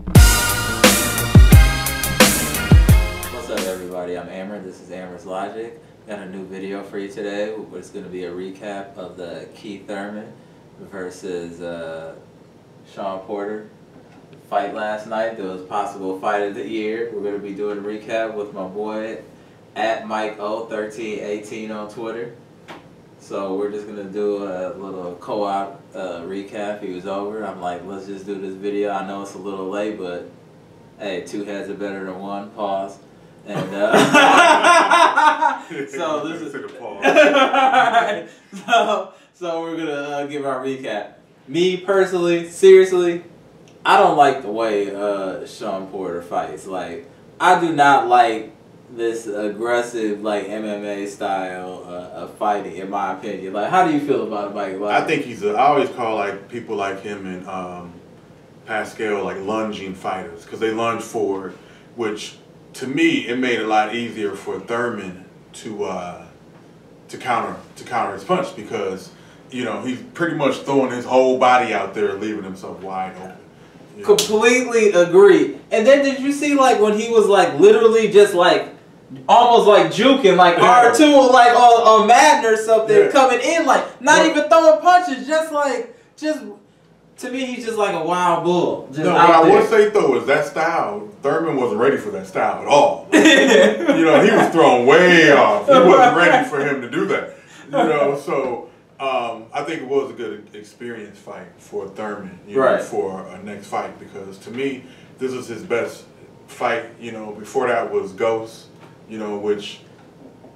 What's up, everybody? I'm Amber. This is Amber's Logic. Got a new video for you today. It's going to be a recap of the Keith Thurman versus Shawn Porter fight last night. There was possible fight of the year. We're going to be doing a recap with my boy at MikeO1318 on Twitter. So we're just going to do a little co-op recap. He was over. I'm like, let's just do this video. I know it's a little late, but hey, two heads are better than one. Pause. And so this is so we're gonna give our recap. Me personally, seriously, I don't like the way Shawn Porter fights. Like, I do not like this aggressive, like, MMA style of fighting, in my opinion. Like, how do you feel about it, Mike? Like, I think I always call like people like him and Pascal like lunging fighters, because they lunge forward, which to me it made it a lot easier for Thurman to counter his punch, because you know he's pretty much throwing his whole body out there, leaving himself wide open. Completely agree. And then did you see, like, when he was like literally just like almost like juking, like R2, like on Madden or something, coming in, like not even throwing punches, just to me he's just like a wild bull. Just no, what I would say though is that style, Thurman wasn't ready for that style at all. You know, he was thrown way off. He wasn't ready for him to do that. You know, so I think it was a good experience fight for Thurman, you know, for a next fight, because to me this was his best fight. You know, before that was Ghost, you know, which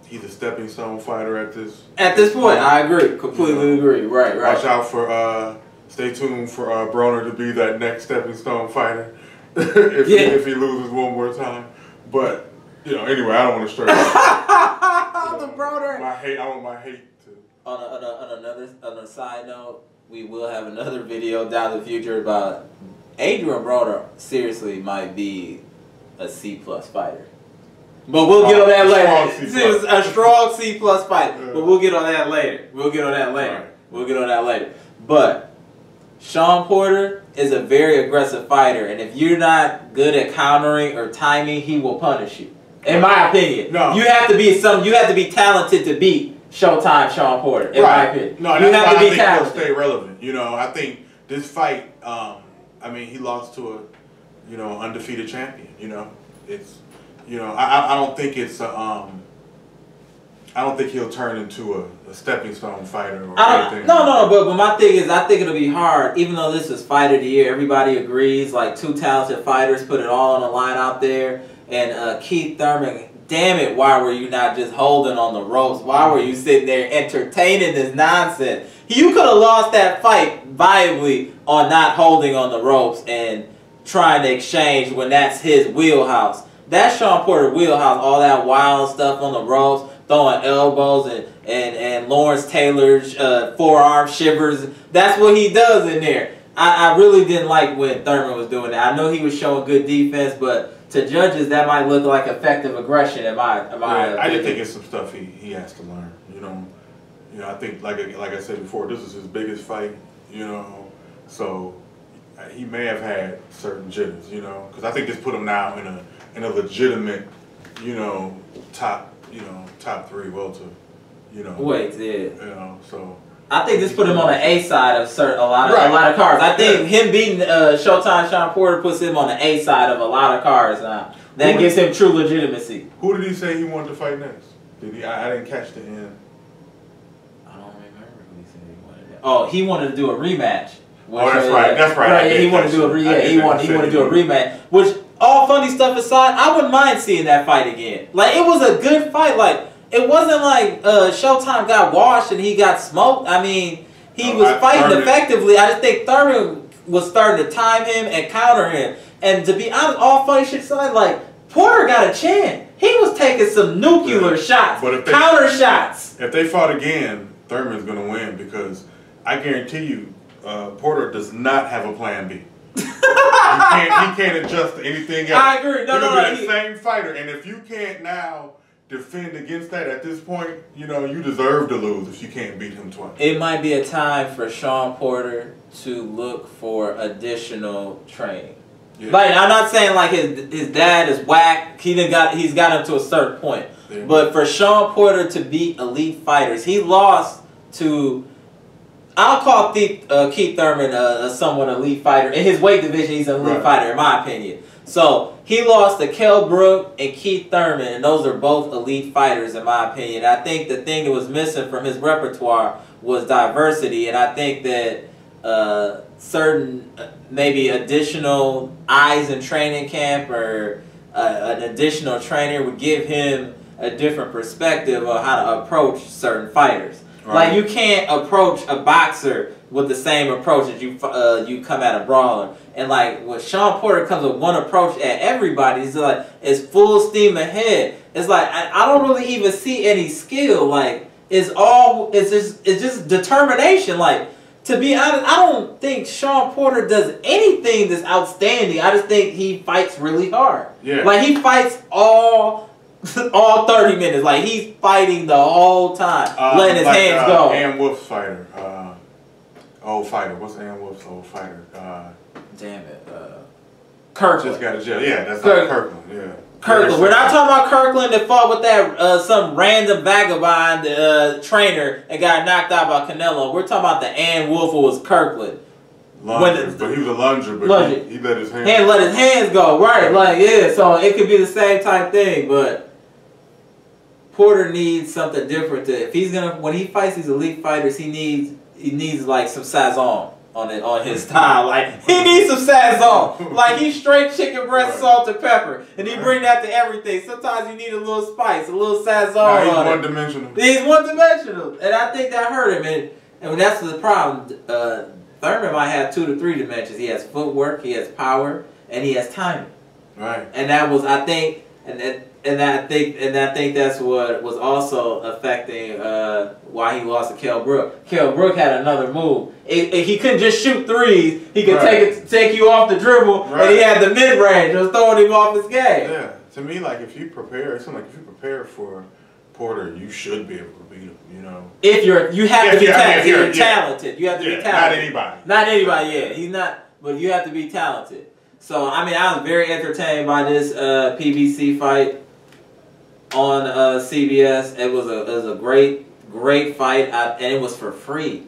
he's a stepping stone fighter at this point. I agree, completely agree. Right. Watch out for stay tuned for Broner to be that next stepping stone fighter if he loses one more time. But you know, anyway, I don't want to start. The Broner. I want my hate to. On a side note, we will have another video down the future about Adrian Broner. Seriously, might be a C+ fighter. But we'll get on that later. A strong C+ fighter. But we'll get on that later. We'll get on that later. But Shawn Porter is a very aggressive fighter, and if you're not good at countering or timing, he will punish you. In my opinion, you have to be talented to beat Showtime Shawn Porter. In my opinion, no, that's why I think he'll stay relevant. You know, I think this fight. I mean, he lost to a, you know, undefeated champion. You know, it's, you know, I don't think it's a I don't think he'll turn into a stepping stone fighter or anything. No, but my thing is, I think it'll be hard, even though this is fight of the year, everybody agrees, like, two talented fighters put it all on the line out there, and Keith Thurman, damn it, why were you not just holding on the ropes? Why were you sitting there entertaining this nonsense? You could have lost that fight viably on not holding on the ropes and trying to exchange when that's his wheelhouse. That's Shawn Porter's wheelhouse, all that wild stuff on the ropes, throwing elbows and Lawrence Taylor's forearm shivers. That's what he does in there. I really didn't like when Thurman was doing that. I know he was showing good defense, but to judges that might look like effective aggression. I just think it's some stuff he has to learn. You know, I think like I said before, this is his biggest fight. You know, so he may have had certain jitters. You know, because I think this put him now in a legitimate, you know, top 3 welter, you know. You know, so I think this put him on the A side of a lot of cards. I think him beating Showtime Shawn Porter puts him on the A side of a lot of cards now. That gives him true legitimacy. Who did he say he wanted to fight next? Did he? I didn't catch the end. I don't remember who he said he wanted to. Oh, he wanted to do a rematch. Oh, that's right. That's right. Yeah, he wanted to do he wanted to do a rematch. Which, all funny stuff aside, I wouldn't mind seeing that fight again. Like, it was a good fight. Like, it wasn't like Showtime got washed and he got smoked. I mean, he was fighting effectively. I just think Thurman was starting to time him and counter him. And to be honest, all funny shit aside, like, Porter got a chin. He was taking some nuclear shots, counter shots. If they fought again, Thurman's going to win, because I guarantee you, Porter does not have a plan B. He can't adjust to anything else. I agree. He'll be the same fighter, and if you can't now defend against that at this point, you know, you deserve to lose if you can't beat him twice. It might be a time for Shawn Porter to look for additional training. Yeah. Like, I'm not saying like his dad is whack. He's got him to a certain point. Yeah. But for Shawn Porter to beat elite fighters, he lost to. I'll call Keith Thurman a somewhat elite fighter. In his weight division, he's an elite fighter, in my opinion. So, he lost to Kell Brook and Keith Thurman, and those are both elite fighters, in my opinion. I think the thing that was missing from his repertoire was diversity, and I think that certain, maybe additional eyes in training camp or an additional trainer would give him a different perspective of how to approach certain fighters. Like, you can't approach a boxer with the same approach as you come at a brawler. And like when Shawn Porter comes with one approach at everybody, it's full steam ahead. It's like I don't really even see any skill. Like it's just determination. Like, to be honest, I don't think Shawn Porter does anything that's outstanding. I just think he fights really hard. Yeah. Like he fights all 30 minutes. Like he's fighting the whole time, letting his hands go. Ann Wolf's fighter. Old fighter. What's Ann Wolf's old fighter? Damn it. Kirkland. Just got a jail. Yeah, that's like Kirkland. Yeah. Kirkland. We're not talking about Kirkland that fought with that some random vagabond trainer and got knocked out by Canelo. We're talking about the Ann Wolf who was Kirkland. Lunger, but he was a lunger, but he let his hands let his hands go. Right, like, yeah, so it could be the same type thing, but Porter needs something different if he's gonna, when he fights these elite fighters, he needs like some sazon on his style. Like, he needs some sazon. Like, he's straight chicken breast, salt and pepper, and he bring that to everything. Sometimes you need a little spice, a little sazon on it. He's one-dimensional. He's one-dimensional, and I think that hurt him, and that's the problem. Thurman might have 2 to 3 dimensions. He has footwork, he has power, and he has timing. Right. And that was, I think, and I think that's what was also affecting why he lost to Kell Brook. Kell Brook had another move. He couldn't just shoot threes. He could take you off the dribble, and he had the mid range. It was throwing him off his game. Yeah. To me, like if you prepare, it seems like if you prepare for Porter, you should be able to beat him. You know. If you have to be talented. You're talented. You have to be talented. Not anybody. Not anybody. Yeah, he's not. But you have to be talented. So I mean, I was very entertained by this PBC fight on CBS. It was a great fight, and it was for free.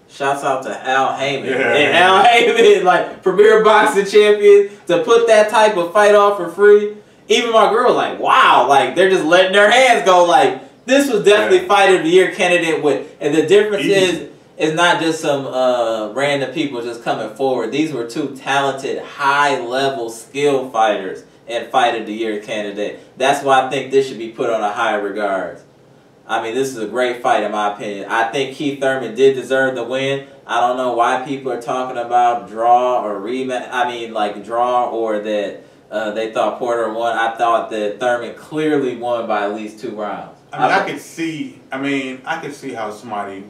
Shouts out to Al Heyman. Yeah. And Al Heyman, like premier boxing champion, to put that type of fight off for free. Even my girl was like, wow, like they're just letting their hands go. Like, this was definitely Fight of the Year candidate with, and the difference is not just some random people just coming forward. These were 2 talented, high-level skill fighters and Fight of the Year candidate. That's why I think this should be put on a high regard. I mean, this is a great fight in my opinion. I think Keith Thurman did deserve the win. I don't know why people are talking about draw or rematch. I mean, like draw or that they thought Porter won. I thought that Thurman clearly won by at least 2 rounds. I mean, I could see how somebody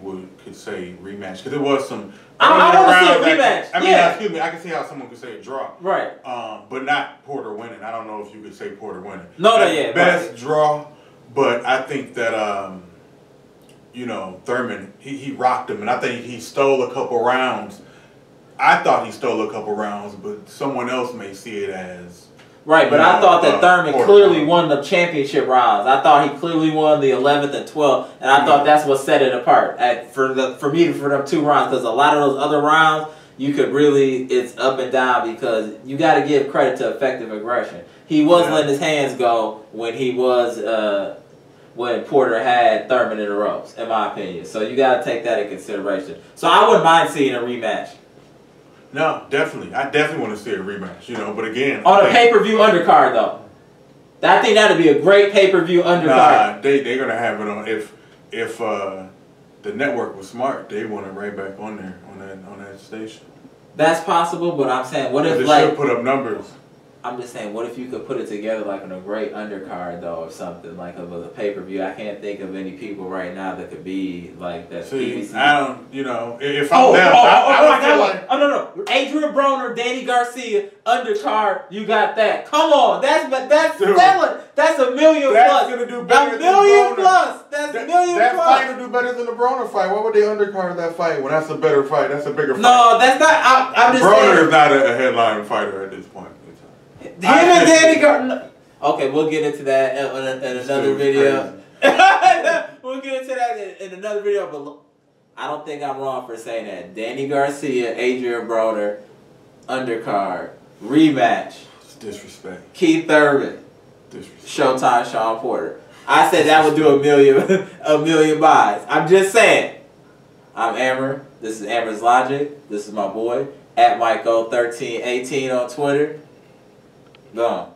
could say rematch, because there was some. I want to see a rematch. I mean, excuse me. I can see how someone could say a draw. Right. But not Porter winning. I don't know if you could say Porter winning. No, yeah. Best draw, but I think that you know, Thurman, he rocked him, and I think he stole a couple rounds. I thought he stole a couple rounds, but someone else may see it as. Right, but I thought that Thurman clearly won the championship rounds. I thought he clearly won the 11th and 12th, and I thought that's what set it apart for them 2 rounds. Because a lot of those other rounds, you could really, it's up and down, because you got to give credit to effective aggression. He was letting his hands go when he was when Porter had Thurman in the ropes, in my opinion. So you got to take that in consideration. So I wouldn't mind seeing a rematch. No, definitely. I definitely want to see a rematch, you know, but again... On a pay-per-view undercard, though. I think that would be a great pay-per-view undercard. Nah, they're going to have it on... If the network was smart, they want it right back on there, on that station. That's possible, but I'm saying, what if, they like... should put up numbers. I'm just saying, what if you could put it together like on a great undercard, though, or something, like of a pay-per-view? I can't think of any people right now that could be like that. See, I don't, you know, if I'm them, I feel like... Oh, no. Adrian Broner, Danny Garcia, undercard, you got that. Come on, that's selling. That's $1 million that's plus. That's going to do better $1 million plus. That's $1 million that plus. That fight will do better than the Broner fight. Why would they undercard that fight when that's a better fight? That's a bigger fight. No, that's not. I'm just saying. Broner is not a headline fighter at this point. Him and Danny Garcia. Okay, we'll get into that in another video. We'll get into that in another video, but I don't think I'm wrong for saying that. Danny Garcia, Adrian Broner, undercard, rematch. It's disrespect. Keith Thurman, Disrespect. Showtime, Shawn Porter. I said that would do a million buys. I'm just saying. I'm Amber. This is Amber's Logic. This is my boy, @Michael1318 on Twitter. Gone.